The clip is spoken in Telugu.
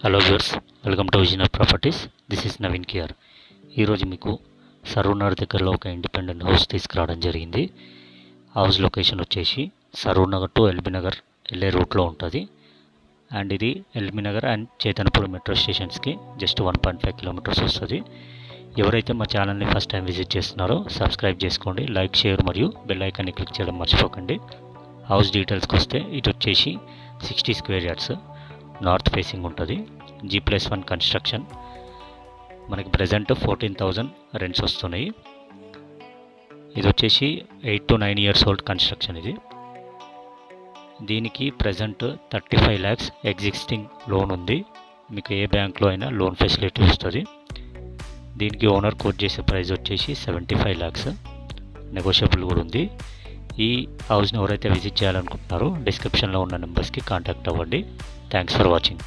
Hello viewers, welcome to Vijayanagar Properties. This is Naveen KR. ఈరోజు మీకు సరూర్నగర్ దగ్గరలో ఒక ఇండిపెండెంట్ హౌస్ తీసుకురావడం జరిగింది. హౌస్ లొకేషన్ వచ్చేసి సరూర్నగర్ టు ఎల్బీ నగర్ వెళ్ళే రూట్లో ఉంటుంది. అండ్ ఇది LB Nagar and Chaitanyapur metro స్టేషన్స్కి జస్ట్ 1.5 కిలోమీటర్స్ వస్తుంది. ఎవరైతే మా ఛానల్ని ఫస్ట్ టైం విజిట్ చేస్తున్నారో సబ్స్క్రైబ్ చేసుకోండి, లైక్, షేర్ మరియు బెల్ ఐకాన్ని క్లిక్ చేయడం మర్చిపోకండి. హౌస్ డీటెయిల్స్కి వస్తే ఇది వచ్చేసి 60 స్క్వేర్ యార్డ్స్ నార్త్ ఫేసింగ్ ఉంటుంది. G+1 construction. మనకి ప్రజెంట్ 14,000 రెంట్స్ వస్తున్నాయి. ఇది వచ్చేసి 8 to 9 years ఓల్డ్ కన్స్ట్రక్షన్. ఇది దీనికి ప్రజెంట్ 35 lakhs ఎగ్జిస్టింగ్ లోన్ ఉంది. మీకు ఏ బ్యాంక్లో అయినా లోన్ ఫెసిలిటీ వస్తుంది. దీనికి ఓనర్ కోట్ చేసే ప్రైస్ వచ్చేసి 75 lakhs. నెగోషియబుల్ కూడా ఉంది. ఈ హౌస్ని ఎవరైతే విజిట్ చేయాలనుకుంటున్నారో డిస్క్రిప్షన్లో ఉన్న నెంబర్స్కి కాంటాక్ట్ అవ్వండి. Thanks for watching.